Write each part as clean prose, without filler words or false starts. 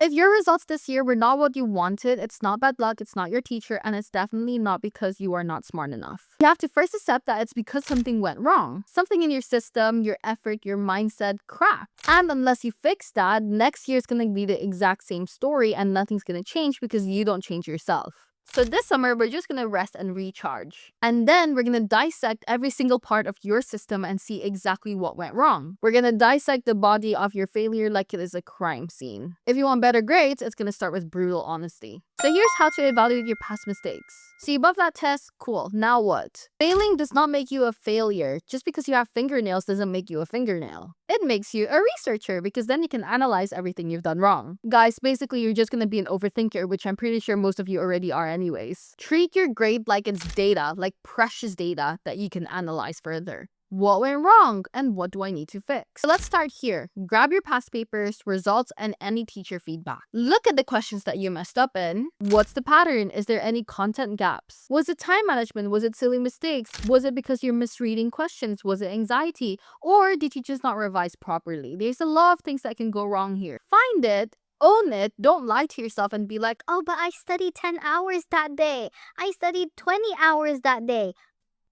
If your results this year were not what you wanted, it's not bad luck, it's not your teacher, and it's definitely not because you are not smart enough. You have to first accept that it's because something went wrong. Something in your system, your effort, your mindset cracked. And unless you fix that, next year is going to be the exact same story and nothing's going to change because you don't change yourself. So this summer, we're just going to rest and recharge. And then we're going to dissect every single part of your system and see exactly what went wrong. We're going to dissect the body of your failure like it is a crime scene. If you want better grades, it's going to start with brutal honesty. So here's how to evaluate your past mistakes. So you above that test, cool. Now what? Failing does not make you a failure. Just because you have fingernails doesn't make you a fingernail. It makes you a researcher because then you can analyze everything you've done wrong. Guys, basically you're just going to be an overthinker, which I'm pretty sure most of you already are anyways. Treat your grade like it's data, like precious data that you can analyze further. What went wrong and what do I need to fix? So let's start here. Grab your past papers, results, and any teacher feedback. Look at the questions that you messed up in. What's the pattern? Is there any content gaps? Was it time management? Was it silly mistakes? Was it because you're misreading questions? Was it anxiety? Or did you just not revise properly? There's a lot of things that can go wrong here. Find it. Own it. Don't lie to yourself and be like, Oh, but I studied 10 hours that day. I studied 20 hours that day.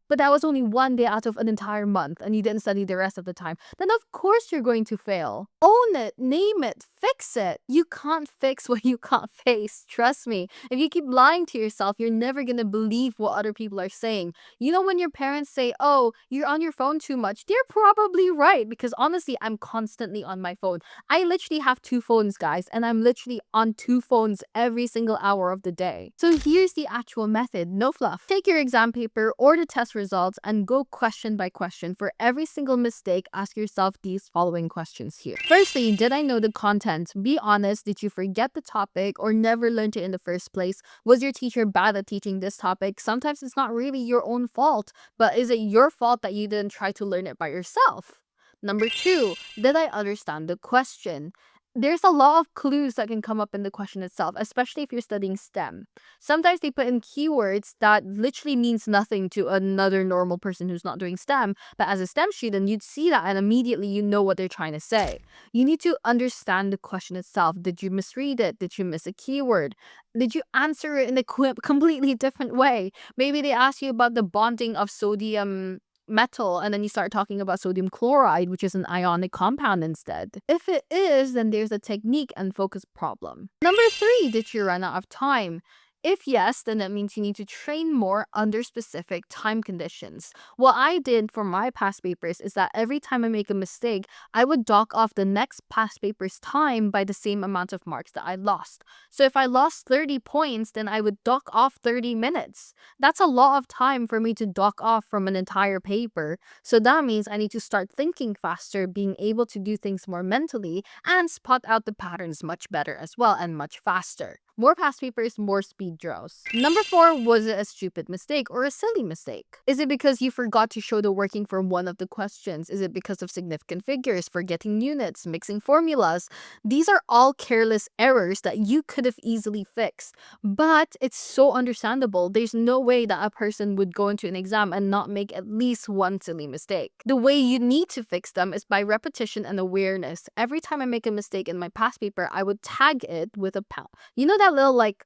but that was only one day out of an entire month and you didn't study the rest of the time, then of course you're going to fail. Own it, name it, fix it. You can't fix what you can't face. Trust me. If you keep lying to yourself, you're never going to believe what other people are saying. You know, when your parents say, oh, you're on your phone too much, they're probably right because honestly, I'm constantly on my phone. I literally have 2 phones, guys, and I'm literally on 2 phones every single hour of the day. So here's the actual method, no fluff. Take your exam paper or the test results and go question by question. For every single mistake, ask yourself these following questions here. Firstly, did I know the content? Be honest, did you forget the topic or never learned it in the first place? Was your teacher bad at teaching this topic? Sometimes it's not really your own fault, but is it your fault that you didn't try to learn it by yourself? Number 2, did I understand the question? There's a lot of clues that can come up in the question itself, especially if you're studying STEM. Sometimes they put in keywords that literally means nothing to another normal person who's not doing STEM, but as a STEM student, you'd see that and immediately you know what they're trying to say. You need to understand the question itself. Did you misread it? Did you miss a keyword? Did you answer it in a completely different way? Maybe they ask you about the bonding of sodium metal and then you start talking about sodium chloride, which is an ionic compound instead. If it is, then there's a technique and focus problem. Number 3, did you run out of time? If yes, then that means you need to train more under specific time conditions. What I did for my past papers is that every time I make a mistake, I would dock off the next past paper's time by the same amount of marks that I lost. So if I lost 30 points, then I would dock off 30 minutes. That's a lot of time for me to dock off from an entire paper. So that means I need to start thinking faster, being able to do things more mentally, and spot out the patterns much better as well and much faster. More past papers, more speed draws. Number 4, was it a stupid mistake or a silly mistake? Is it because you forgot to show the working for one of the questions? Is it because of significant figures, forgetting units, mixing formulas? These are all careless errors that you could have easily fixed, but it's so understandable. There's no way that a person would go into an exam and not make at least one silly mistake. The way you need to fix them is by repetition and awareness. Every time I make a mistake in my past paper, I would tag it with a pound. You know that little like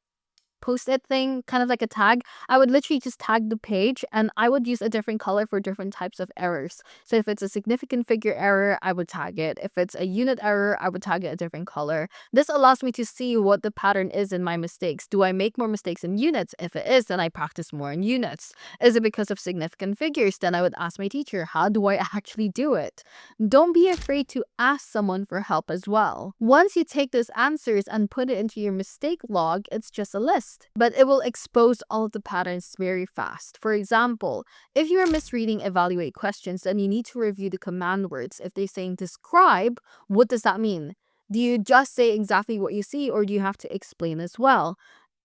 post-it thing, kind of like a tag? I would literally just tag the page and I would use a different color for different types of errors. So if it's a significant figure error, I would tag it. If it's a unit error, I would tag it a different color. This allows me to see what the pattern is in my mistakes. Do I make more mistakes in units? If it is, then I practice more in units. Is it because of significant figures? Then I would ask my teacher, how do I actually do it? Don't be afraid to ask someone for help as well. Once you take those answers and put it into your mistake log, it's just a list. But it will expose all of the patterns very fast. For example, if you are misreading evaluate questions, then you need to review the command words. If they're saying describe, what does that mean? Do you just say exactly what you see or do you have to explain as well?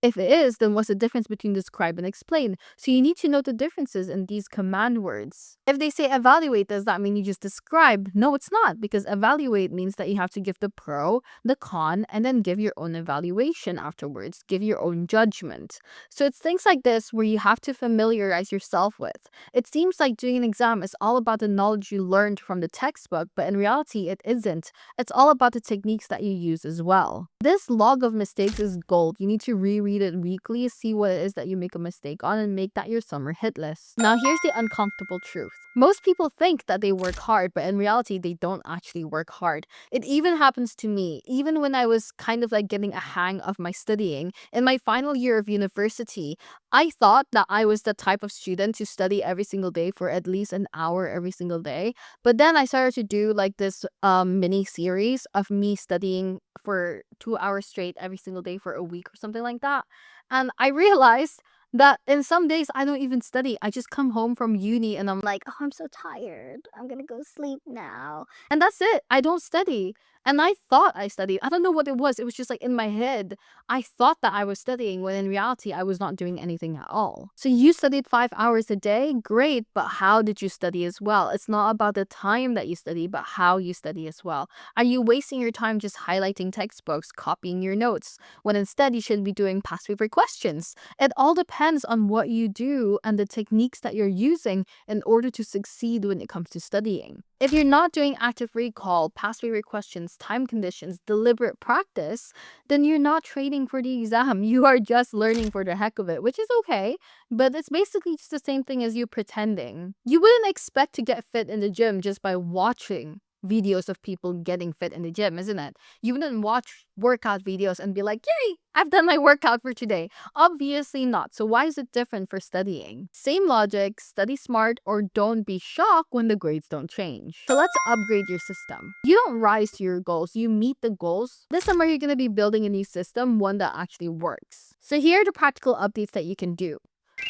If it is, then what's the difference between describe and explain? So you need to know the differences in these command words. If they say evaluate, does that mean you just describe? No, it's not, because evaluate means that you have to give the pro, the con, and then give your own evaluation afterwards, give your own judgment. So it's things like this where you have to familiarize yourself with. It seems like doing an exam is all about the knowledge you learned from the textbook, but in reality, it isn't. It's all about the techniques that you use as well. This log of mistakes is gold. You need to reread it weekly, see what it is that you make a mistake on, and make that your summer hit list. Now, here's the uncomfortable truth. Most people think that they work hard, but in reality, they don't actually work hard. It even happens to me. Even when I was kind of like getting a hang of my studying, in my final year of university, I thought that I was the type of student to study every single day for at least an hour every single day. But then I started to do like this mini series of me studying for 2 hours straight every single day for a week or something like that. And I realized that in some days I don't even study. I just come home from uni and I'm like, Oh, I'm so tired. I'm gonna go sleep now. and that's it. I don't study. And I thought I studied. I don't know what it was. It was just like in my head. I thought that I was studying when in reality I was not doing anything at all. So you studied 5 hours a day? Great. But how did you study as well? It's not about the time that you study, but how you study as well. Are you wasting your time just highlighting textbooks, copying your notes, when instead you should be doing past paper questions? It all depends on what you do and the techniques that you're using in order to succeed when it comes to studying. If you're not doing active recall, past paper questions, time conditions, deliberate practice, then you're not training for the exam. You are just learning for the heck of it, which is okay, but it's basically just the same thing as you pretending. You wouldn't expect to get fit in the gym just by watching videos of people getting fit in the gym, isn't it? You wouldn't watch workout videos and be like, yay, I've done my workout for today. Obviously not. So why is it different for studying? Same logic, study smart or don't be shocked when the grades don't change. So let's upgrade your system. You don't rise to your goals, you meet the goals. This summer, you're going to be building a new system, one that actually works. So here are the practical updates that you can do.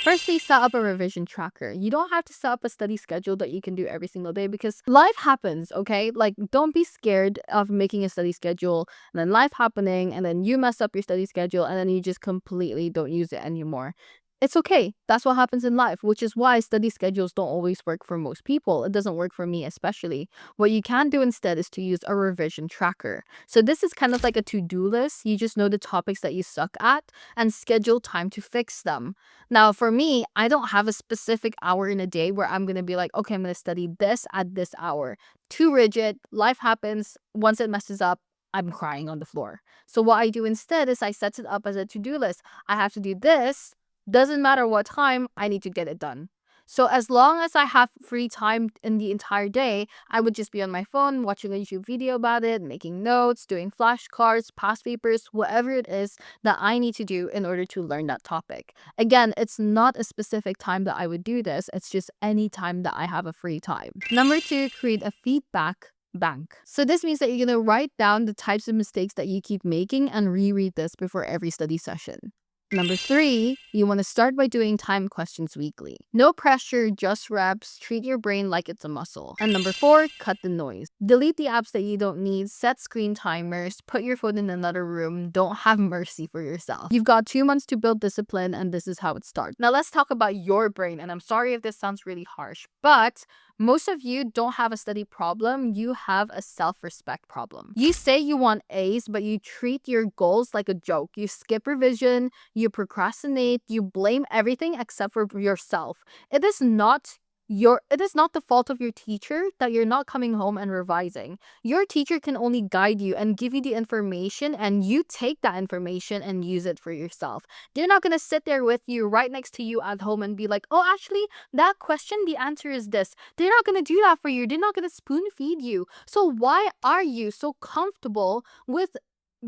Firstly, set up a revision tracker. You don't have to set up a study schedule that you can do every single day because life happens, okay? Like, don't be scared of making a study schedule and then life happening and then you mess up your study schedule and then you just completely don't use it anymore. It's okay. That's what happens in life, which is why study schedules don't always work for most people. It doesn't work for me especially. What you can do instead is to use a revision tracker. So this is kind of like a to-do list. You just know the topics that you suck at and schedule time to fix them. Now, for me, I don't have a specific hour in a day where I'm going to be like, okay, I'm going to study this at this hour. Too rigid. Life happens. Once it messes up, I'm crying on the floor. So what I do instead is I set it up as a to-do list. I have to do this. Doesn't matter what time, I need to get it done. So as long as I have free time in the entire day, I would just be on my phone, watching a YouTube video about it, making notes, doing flashcards, past papers, whatever it is that I need to do in order to learn that topic. Again, it's not a specific time that I would do this. It's just any time that I have a free time. Number 2, create a feedback bank. So this means that you're going to write down the types of mistakes that you keep making and reread this before every study session. Number 3, you want to start by doing time questions weekly. No pressure, just reps. Treat your brain like it's a muscle. And number 4, cut the noise. Delete the apps that you don't need. Set screen timers. Put your phone in another room. Don't have mercy for yourself. You've got 2 months to build discipline, and this is how it starts. Now let's talk about your brain. And I'm sorry if this sounds really harsh, but most of you don't have a study problem. You have a self-respect problem. You say you want A's, but you treat your goals like a joke. You skip revision, you procrastinate, you blame everything except for yourself. It is not the fault of your teacher that you're not coming home and revising. Your teacher can only guide you and give you the information, and you take that information and use it for yourself. They're not going to sit there with you right next to you at home and be like, oh, actually, that question, the answer is this. They're not going to do that for you. They're not going to spoon feed you. So why are you so comfortable with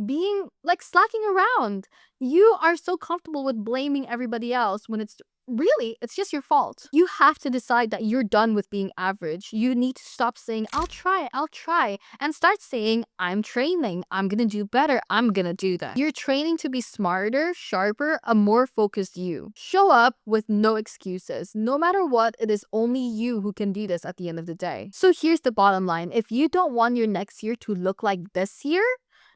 being like slacking around? You are so comfortable with blaming everybody else when it's just your fault. You have to decide that you're done with being average. You need to stop saying, I'll try, and start saying, I'm training. I'm gonna do better. I'm gonna do that. You're training to be smarter, sharper, a more focused you. Show up with no excuses. No matter what, it is only you who can do this at the end of the day. So here's the bottom line. If you don't want your next year to look like this year,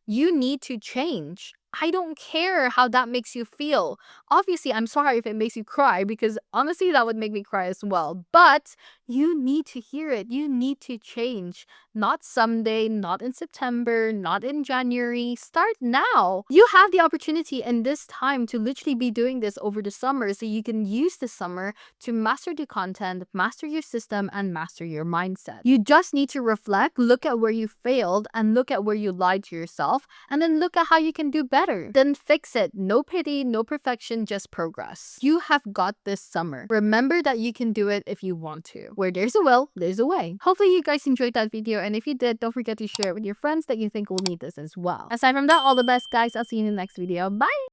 you need to change. I don't care how that makes you feel. Obviously, I'm sorry if it makes you cry, because honestly, that would make me cry as well. But you need to hear it. You need to change. Not someday, not in September, not in January. Start now. You have the opportunity in this time to literally be doing this over the summer, so you can use the summer to master the content, master your system, and master your mindset. You just need to reflect, look at where you failed, and look at where you lied to yourself, and then look at how you can do better. Then fix it. No pity, no perfection, just progress. You have got this summer. Remember that you can do it if you want to. Where there's a will, there's a way. Hopefully you guys enjoyed that video, and if you did, don't forget to share it with your friends that you think will need this as well. Aside from that, all the best, guys. I'll see you in the next video. Bye!